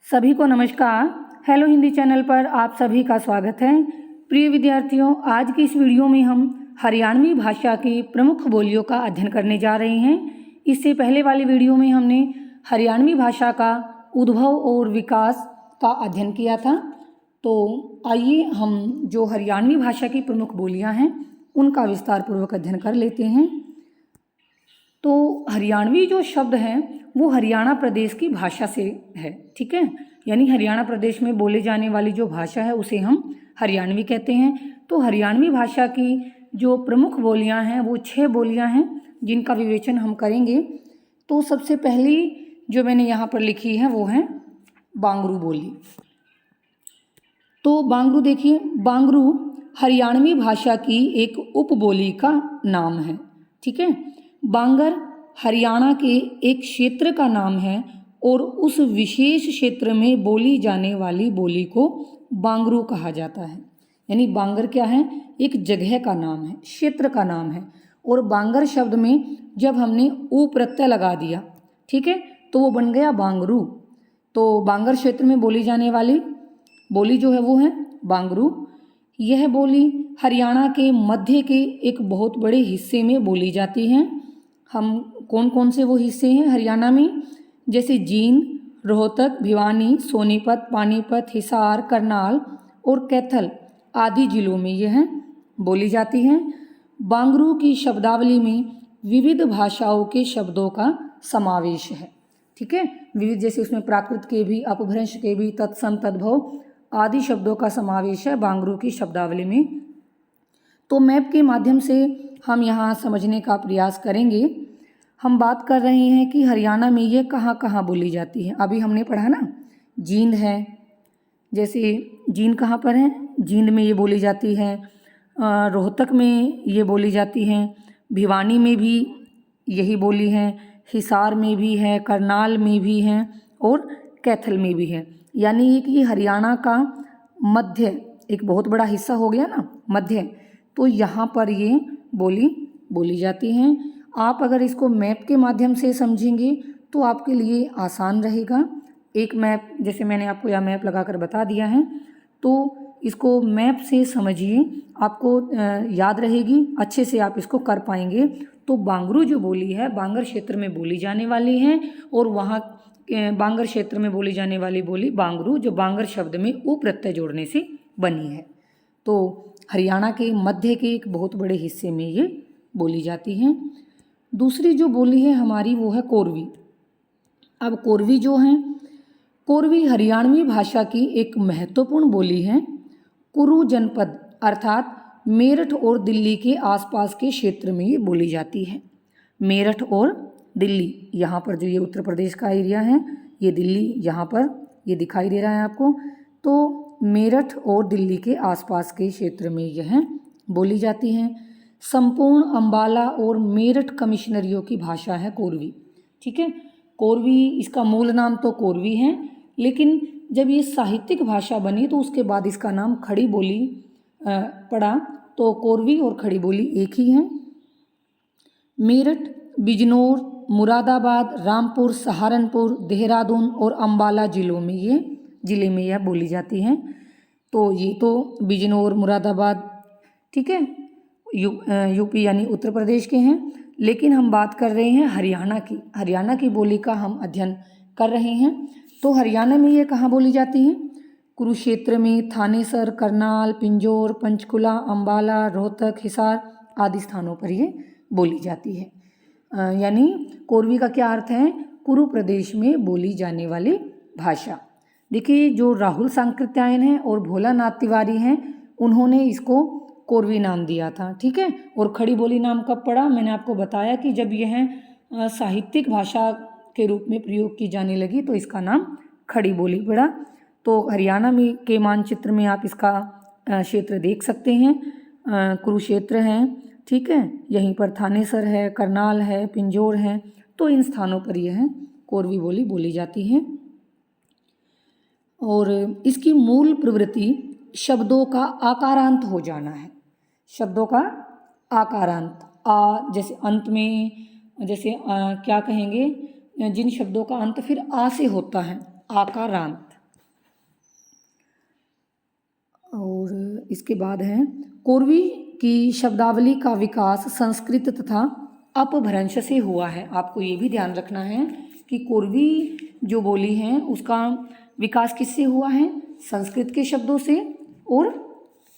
सभी को नमस्कार। हेलो हिंदी चैनल पर आप सभी का स्वागत है। प्रिय विद्यार्थियों, आज की इस वीडियो में हम हरियाणवी भाषा की प्रमुख बोलियों का अध्ययन करने जा रहे हैं। इससे पहले वाली वीडियो में हमने हरियाणवी भाषा का उद्भव और विकास का अध्ययन किया था। तो आइए हम जो हरियाणवी भाषा की प्रमुख बोलियां हैं उनका विस्तार पूर्वक अध्ययन कर लेते हैं। तो हरियाणवी जो शब्द हैं वो हरियाणा प्रदेश की भाषा से है, ठीक है। यानी हरियाणा प्रदेश में बोले जाने वाली जो भाषा है उसे हम हरियाणवी कहते हैं। तो हरियाणवी भाषा की जो प्रमुख बोलियां हैं वो 6 बोलियां हैं जिनका विवेचन हम करेंगे। तो सबसे पहली जो मैंने यहाँ पर लिखी है वो है बांगरू बोली। तो बांगरू देखिए, बांगरू हरियाणवी भाषा की एक उपबोली का नाम है, ठीक है। बांगर हरियाणा के एक क्षेत्र का नाम है और उस विशेष क्षेत्र में बोली जाने वाली बोली को बांगरू कहा जाता है। यानी बांगर क्या है? एक जगह का नाम है, क्षेत्र का नाम है। और बांगर शब्द में जब हमने ऊ प्रत्यय लगा दिया, ठीक है, तो वो बन गया बांगरू। तो बांगर क्षेत्र में बोली जाने वाली बोली जो है वो है बांगरू। यह बोली हरियाणा के मध्य के एक बहुत बड़े हिस्से में बोली जाती है। हम कौन कौन से वो हिस्से हैं हरियाणा में? जैसे जींद, रोहतक, भिवानी, सोनीपत, पानीपत, हिसार, करनाल और कैथल आदि जिलों में यह बोली जाती हैं। बांगरू की शब्दावली में विविध भाषाओं के शब्दों का समावेश है, ठीक है। विविध जैसे उसमें प्राकृत के भी, अपभ्रंश के भी, तत्सम, तद्भव आदि शब्दों का समावेश है बांगरू की शब्दावली में। तो मैप के माध्यम से हम यहाँ समझने का प्रयास करेंगे। हम बात कर रहे हैं कि हरियाणा में ये कहाँ कहाँ बोली जाती है। अभी हमने पढ़ा ना, जींद है, जैसे जींद कहाँ पर है? जींद में ये बोली जाती है। रोहतक में ये बोली जाती हैं। भिवानी में भी यही बोली है। हिसार में भी है, करनाल में भी है और कैथल में भी है। यानी ये हरियाणा का मध्य एक बहुत बड़ा हिस्सा हो गया ना, मध्य। तो यहाँ पर ये बोली जाती हैं। आप अगर इसको मैप के माध्यम से समझेंगे तो आपके लिए आसान रहेगा। एक मैप, जैसे मैंने आपको यहाँ मैप लगाकर बता दिया है, तो इसको मैप से समझिए, आपको याद रहेगी, अच्छे से आप इसको कर पाएंगे। तो बांगरू जो बोली है बांगर क्षेत्र में बोली जाने वाली है और वहाँ बांगर क्षेत्र में बोली जाने वाली बोली बांगरू, जो बांगर शब्द में ऊ प्रत्यय जोड़ने से बनी है। तो हरियाणा के मध्य के एक बहुत बड़े हिस्से में ये बोली जाती हैं। दूसरी जो बोली है हमारी वो है कोरवी। अब कोरवी जो है, कोरवी हरियाणवी भाषा की एक महत्वपूर्ण बोली है। कुरु जनपद अर्थात मेरठ और दिल्ली के आसपास के क्षेत्र में ये बोली जाती है। मेरठ और दिल्ली, यहाँ पर जो ये उत्तर प्रदेश का एरिया है, ये दिल्ली यहाँ पर ये दिखाई दे रहा है आपको। तो मेरठ और दिल्ली के आसपास के क्षेत्र में यह बोली जाती हैं। संपूर्ण अंबाला और मेरठ कमिश्नरियों की भाषा है कोरवी, ठीक है। कोरवी, इसका मूल नाम तो कोरवी है, लेकिन जब ये साहित्यिक भाषा बनी तो उसके बाद इसका नाम खड़ी बोली पड़ा। तो कोरवी और खड़ी बोली एक ही है। मेरठ, बिजनौर, मुरादाबाद, रामपुर, सहारनपुर, देहरादून और अंबाला जिले में यह बोली जाती हैं। तो ये तो बिजनौर, मुरादाबाद, ठीक है, यूपी यानी उत्तर प्रदेश के हैं। लेकिन हम बात कर रहे हैं हरियाणा की। हरियाणा की बोली का हम अध्ययन कर रहे हैं। तो हरियाणा में ये कहाँ बोली जाती हैं? कुरुक्षेत्र में, थानेसर, करनाल, पिंजौर, पंचकुला, अंबाला, रोहतक, हिसार आदि स्थानों पर ये बोली जाती है। यानी कोरवी का क्या अर्थ है? कुरु प्रदेश में बोली जाने वाली भाषा। देखिए, जो राहुल सांकृत्यायन हैं और भोलानाथ तिवारी हैं, उन्होंने इसको कोरवी नाम दिया था, ठीक है। और खड़ी बोली नाम कब पड़ा? मैंने आपको बताया कि जब यह साहित्यिक भाषा के रूप में प्रयोग की जाने लगी तो इसका नाम खड़ी बोली पड़ा। तो हरियाणा में के मानचित्र में आप इसका क्षेत्र देख सकते हैं। कुरुक्षेत्र है, ठीक है, यहीं पर थानेसर है, करनाल है, पिंजौर है। तो इन स्थानों पर यह कोरवी बोली बोली जाती है। और इसकी मूल प्रवृत्ति शब्दों का आकारांत हो जाना है। शब्दों का आकारांत, आ जैसे अंत में, जैसे क्या कहेंगे, जिन शब्दों का अंत फिर आ से होता है, आकारांत, और इसके बाद है कोरवी की शब्दावली का विकास संस्कृत तथा अपभ्रंश से हुआ है। आपको ये भी ध्यान रखना है कि कोरवी जो बोली है उसका विकास किससे हुआ है? संस्कृत के शब्दों से और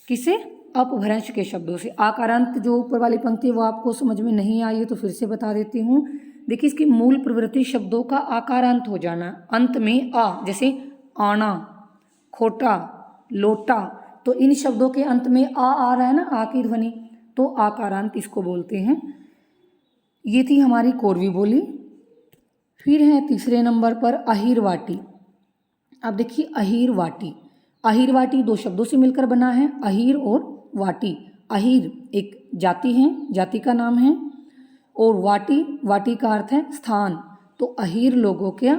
किससे? अपभ्रंश के शब्दों से। आकारांत जो ऊपर वाली पंक्ति वो आपको समझ में नहीं आई है तो फिर से बता देती हूँ। देखिए इसकी मूल प्रवृत्ति शब्दों का आकारांत हो जाना, अंत में आ, जैसे आना, खोटा, लोटा, तो इन शब्दों के अंत में आ रहा है ना, आ की ध्वनि, तो आकारांत इसको बोलते हैं। ये थी हमारी कोरवी बोली। फिर है तीसरे नंबर पर अहिरवाटी। अब देखिए अहिरवाटी, अहिरवाटी दो शब्दों से मिलकर बना है, अहिर और वाटी। अहिर एक जाति है, जाति का नाम है, और वाटी, वाटी का अर्थ है स्थान, तो अहिर लोगों के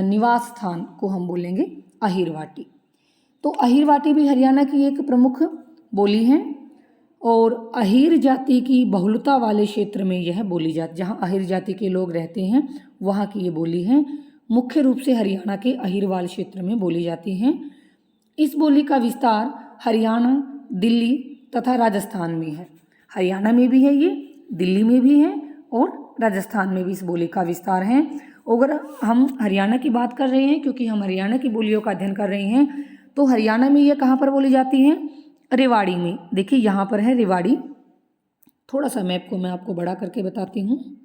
निवास स्थान को हम बोलेंगे अहिरवाटी। तो अहिरवाटी भी हरियाणा की एक प्रमुख बोली है और अहिर जाति की बहुलता वाले क्षेत्र में यह बोली जाती, जहाँ अहिर जाति के लोग रहते हैं वहाँ की ये बोली है। मुख्य रूप से हरियाणा के अहिरवाल क्षेत्र में बोली जाती हैं। इस बोली का विस्तार हरियाणा, दिल्ली तथा राजस्थान में है। हरियाणा में भी है ये, दिल्ली में भी है और राजस्थान में भी इस बोली का विस्तार है। अगर हम हरियाणा की बात कर रहे हैं, क्योंकि हम हरियाणा की बोलियों का अध्ययन कर रहे हैं, तो हरियाणा में ये कहाँ पर बोली जाती है? रेवाड़ी में। देखिए यहाँ पर है रेवाड़ी, थोड़ा सा मैप को मैं आपको बड़ा करके बताती हूँ।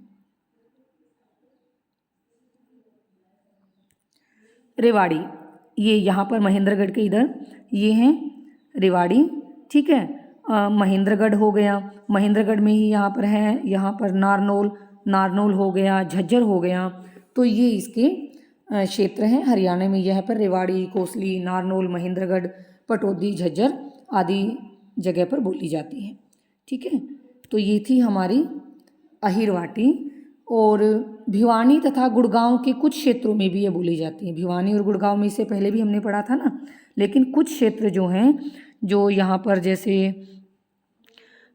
रेवाड़ी, ये यहाँ पर महेंद्रगढ़ के इधर ये हैं रेवाड़ी, ठीक है। महेंद्रगढ़ हो गया, महेंद्रगढ़ में ही यहाँ पर है, यहाँ पर नारनौल, नारनौल हो गया, झज्जर हो गया, तो ये इसके क्षेत्र हैं हरियाणा में। यहाँ पर रेवाड़ी, कोसली, नारनौल, महेंद्रगढ़, पटौदी, झज्जर आदि जगह पर बोली जाती है, ठीक है। तो ये थी हमारी अहिरवाटी। और भिवानी तथा गुड़गांव के कुछ क्षेत्रों में भी ये बोली जाती है। भिवानी और गुड़गांव में इससे पहले भी हमने पढ़ा था ना, लेकिन कुछ क्षेत्र जो हैं, जो यहाँ पर जैसे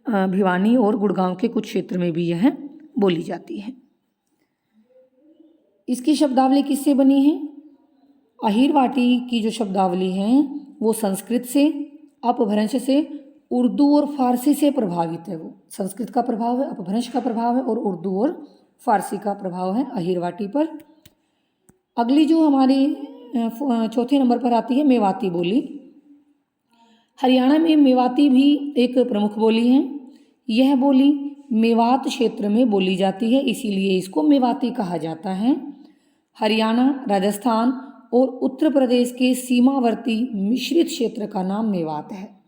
भिवानी और गुड़गांव के कुछ क्षेत्र में भी यह बोली जाती है। इसकी शब्दावली किससे बनी है? अहिरवाटी की जो शब्दावली है वो संस्कृत से, अपभ्रंश से, उर्दू और फारसी से प्रभावित है। वो संस्कृत का प्रभाव है, अपभ्रंश का प्रभाव है और उर्दू और फारसी का प्रभाव है अहिरवाटी पर। अगली जो हमारी चौथे नंबर पर आती है मेवाती बोली। हरियाणा में मेवाती भी एक प्रमुख बोली है। यह बोली मेवात क्षेत्र में बोली जाती है, इसीलिए इसको मेवाती कहा जाता है। हरियाणा, राजस्थान और उत्तर प्रदेश के सीमावर्ती मिश्रित क्षेत्र का नाम मेवात है।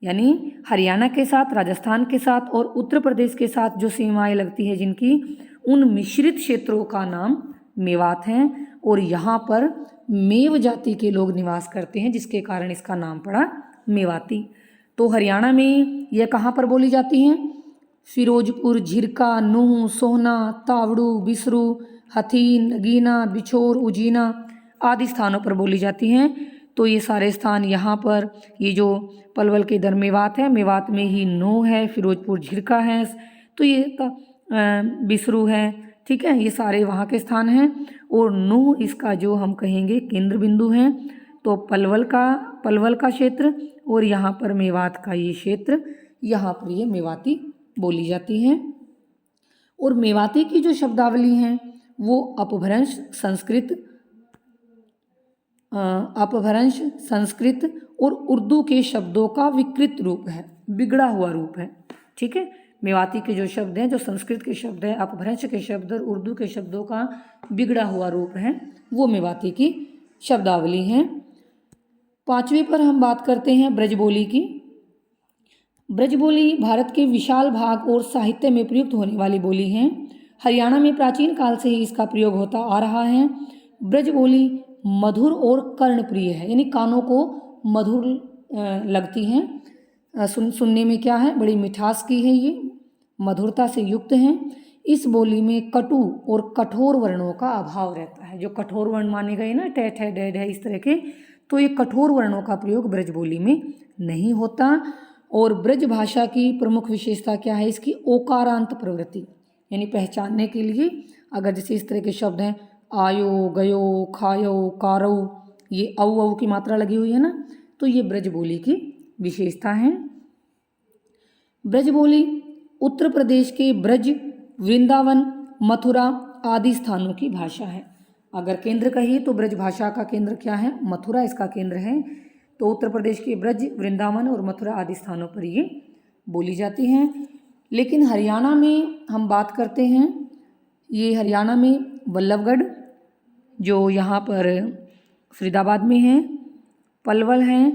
यानी हरियाणा के साथ, राजस्थान के साथ और उत्तर प्रदेश के साथ जो सीमाएं लगती है जिनकी, उन मिश्रित क्षेत्रों का नाम मेवात है। और यहाँ पर मेव जाति के लोग निवास करते हैं, जिसके कारण इसका नाम पड़ा मेवाती। तो हरियाणा में यह कहाँ पर बोली जाती हैं? फिरोजपुर, झिरका, नूंह, सोहना, तावड़ू, बिसरू, हथीन, नगीना, बिछोर, उजीना आदि स्थानों पर बोली जाती हैं। तो ये सारे स्थान यहाँ पर, ये जो पलवल के इधर मेवात है, मेवात में ही नूंह है, फिरोजपुर झिरका है, तो ये बिसरू है, ठीक है, ये सारे वहाँ के स्थान हैं। और नूंह इसका जो हम कहेंगे केंद्र बिंदु है। तो पलवल का क्षेत्र और यहाँ पर मेवात का ये क्षेत्र, यहाँ पर ये मेवाती बोली जाती हैं। और मेवाती की जो शब्दावली हैं वो अपभ्रंश, संस्कृत और उर्दू के शब्दों का विकृत रूप है, बिगड़ा हुआ रूप है, ठीक है। मेवाती के जो शब्द हैं, जो संस्कृत के शब्द हैं, अपभ्रंश के शब्द और उर्दू के शब्दों का बिगड़ा हुआ रूप है, वो मेवाती की शब्दावली हैं। पांचवी पर हम बात करते हैं ब्रजबोली की। ब्रजबोली भारत के विशाल भाग और साहित्य में प्रयुक्त होने वाली बोली है। हरियाणा में प्राचीन काल से ही इसका प्रयोग होता आ रहा है। ब्रजबोली मधुर और कर्णप्रिय है, यानी कानों को मधुर लगती हैं, सुनने में क्या है, बड़ी मिठास की है, ये मधुरता से युक्त हैं। इस बोली में कटु और कठोर वर्णों का अभाव रहता है। जो कठोर वर्ण माने गए ना, ट, ठ, ड, ढ, इस तरह के, तो ये कठोर वर्णों का प्रयोग ब्रज बोली में नहीं होता। और ब्रज भाषा की प्रमुख विशेषता क्या है? इसकी ओकारांत प्रवृत्ति, यानी पहचानने के लिए अगर जैसे इस तरह के शब्द हैं, आयो, गयो, खायो, कारो, ये औ की मात्रा लगी हुई है ना, तो ये ब्रज बोली की विशेषता है। ब्रज बोली उत्तर प्रदेश के ब्रज, वृंदावन, मथुरा आदि स्थानों की भाषा है। अगर केंद्र कहिए तो ब्रज भाषा का केंद्र क्या है? मथुरा इसका केंद्र है। तो उत्तर प्रदेश के ब्रज, वृंदावन और मथुरा आदि स्थानों पर ये बोली जाती हैं। लेकिन हरियाणा में हम बात करते हैं, ये हरियाणा में बल्लभगढ़ जो यहाँ पर फरीदाबाद में है, पलवल है,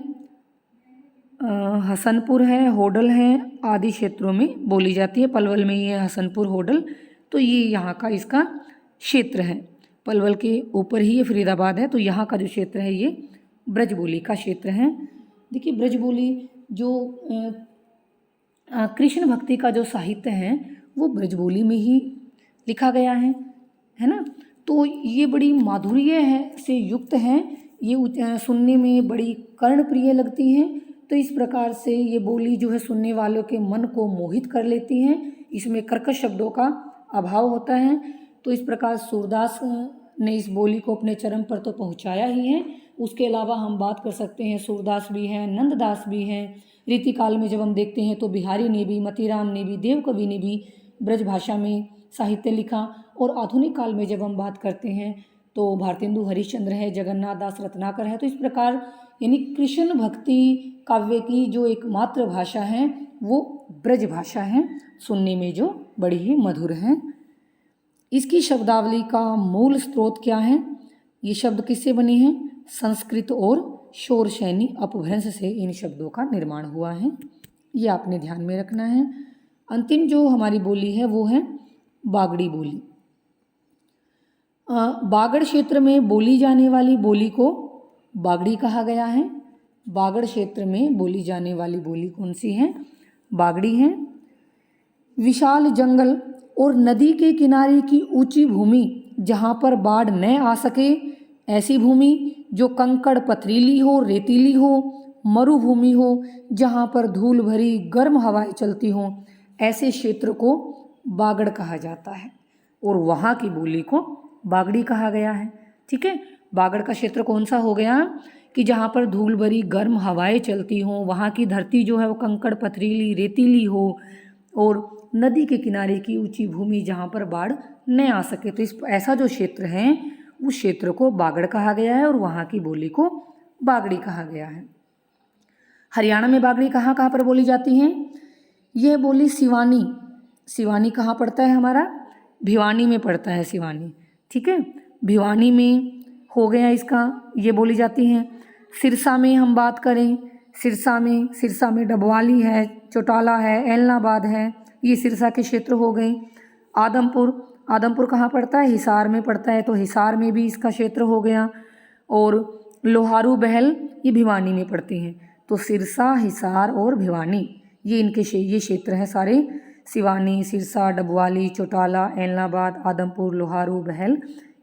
हसनपुर है, होडल है आदि क्षेत्रों में बोली जाती है। पलवल में ये हसनपुर, होडल, तो ये यहाँ का इसका क्षेत्र है। पलवल के ऊपर ही ये फरीदाबाद है, तो यहाँ का जो क्षेत्र है ये ब्रज बोली का क्षेत्र है। देखिए ब्रज बोली जो कृष्ण भक्ति का जो साहित्य है वो ब्रज बोली में ही लिखा गया है ना। तो ये बड़ी माधुर्य है से युक्त हैं, ये सुनने में बड़ी कर्णप्रिय लगती हैं। तो इस प्रकार से ये बोली जो है सुनने वालों के मन को मोहित कर लेती हैं। इसमें कर्कश शब्दों का अभाव होता है। तो इस प्रकार सूरदास ने इस बोली को अपने चरम पर तो पहुंचाया ही है। उसके अलावा हम बात कर सकते हैं, सूरदास भी हैं, नंददास भी हैं। रीतिकाल में जब हम देखते हैं तो बिहारी ने भी, मतीराम ने भी, देवकवि ने भी ब्रज भाषा में साहित्य लिखा। और आधुनिक काल में जब हम बात करते हैं तो भारतेंदु हरिश्चंद्र है, जगन्नाथ दास रत्नाकर है। तो इस प्रकार यानी कृष्ण भक्ति काव्य की जो एकमात्र भाषा है वो ब्रज भाषा है, सुनने में जो बड़ी ही मधुर है। इसकी शब्दावली का मूल स्रोत क्या है? ये शब्द किससे बने हैं? संस्कृत और शौरसैनी अपभ्रंश से इन शब्दों का निर्माण हुआ है। ये आपने ध्यान में रखना है। अंतिम जो हमारी बोली है वो है बागड़ी बोली। बागड़ क्षेत्र में बोली जाने वाली बोली को बागड़ी कहा गया है। बागड़ क्षेत्र में बोली जाने वाली बोली कौन सी है? बागड़ी है। विशाल जंगल और नदी के किनारे की ऊंची भूमि जहाँ पर बाढ़ न आ सके, ऐसी भूमि जो कंकड़ पथरीली हो, रेतीली हो, मरुभूमि हो, जहाँ पर धूल भरी गर्म हवाएं चलती हों, ऐसे क्षेत्र को बागड़ कहा जाता है और वहाँ की बोली को बागड़ी कहा गया है। ठीक है, बागड़ का क्षेत्र कौन सा हो गया कि जहाँ पर धूल भरी गर्म हवाएं चलती हों, वहाँ की धरती जो है वो कंकड़ पथरीली रेतीली हो और नदी के किनारे की ऊंची भूमि जहाँ पर बाढ़ न आ सके। तो इस ऐसा जो क्षेत्र है उस क्षेत्र को बागड़ कहा गया है और वहाँ की बोली को बागड़ी कहा गया है। हरियाणा में बागड़ी कहाँ कहाँ पर बोली जाती हैं? यह बोली सिवानी, सिवानी कहाँ पड़ता है हमारा? भिवानी में पड़ता है सिवानी। ठीक है, भिवानी में हो गया इसका, ये बोली जाती हैं। सिरसा में हम बात करें, सिरसा में डबवाली है, चौटाला है, ऐलनाबाद है, ये सिरसा के क्षेत्र हो गए। आदमपुर कहाँ पड़ता है? हिसार में पड़ता है, तो हिसार में भी इसका क्षेत्र हो गया। और लोहारू बहल ये भिवानी में पड़ते हैं। तो सिरसा, हिसार और भिवानी ये ये क्षेत्र हैं सारे। सिवानी, सिरसा, डबवाली, चौटाला, ऐलनाबाद, आदमपुर, लोहारू बहल,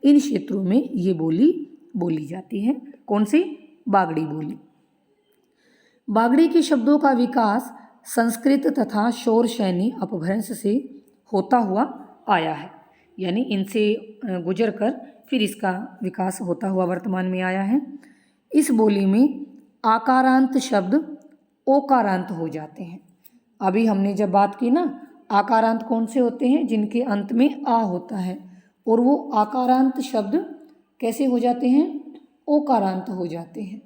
इन क्षेत्रों में ये बोली बोली जाती है। कौन सी? बागड़ी बोली। बागड़ी के शब्दों का विकास संस्कृत तथा शौरसैनी अपभ्रंश से होता हुआ आया है, यानी इनसे गुजर कर फिर इसका विकास होता हुआ वर्तमान में आया है। इस बोली में आकारांत शब्द ओकारांत हो जाते हैं। अभी हमने जब बात की ना, आकारांत कौन से होते हैं? जिनके अंत में आ होता है, और वो आकारांत शब्द कैसे हो जाते हैं? ओकारांत हो जाते हैं।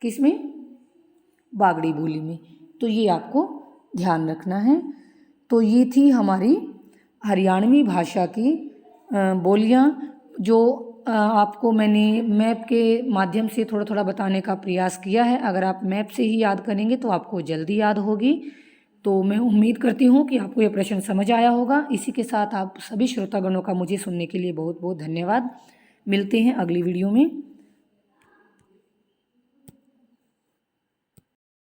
किसमें? बागड़ी बोली में। तो ये आपको ध्यान रखना है। तो ये थी हमारी हरियाणवी भाषा की बोलियां, जो आपको मैंने मैप के माध्यम से थोड़ा थोड़ा बताने का प्रयास किया है। अगर आप मैप से ही याद करेंगे तो आपको जल्दी याद होगी। तो मैं उम्मीद करती हूँ कि आपको ये प्रश्न समझ आया होगा। इसी के साथ आप सभी श्रोतागणों का मुझे सुनने के लिए बहुत बहुत धन्यवाद। मिलते हैं अगली वीडियो में।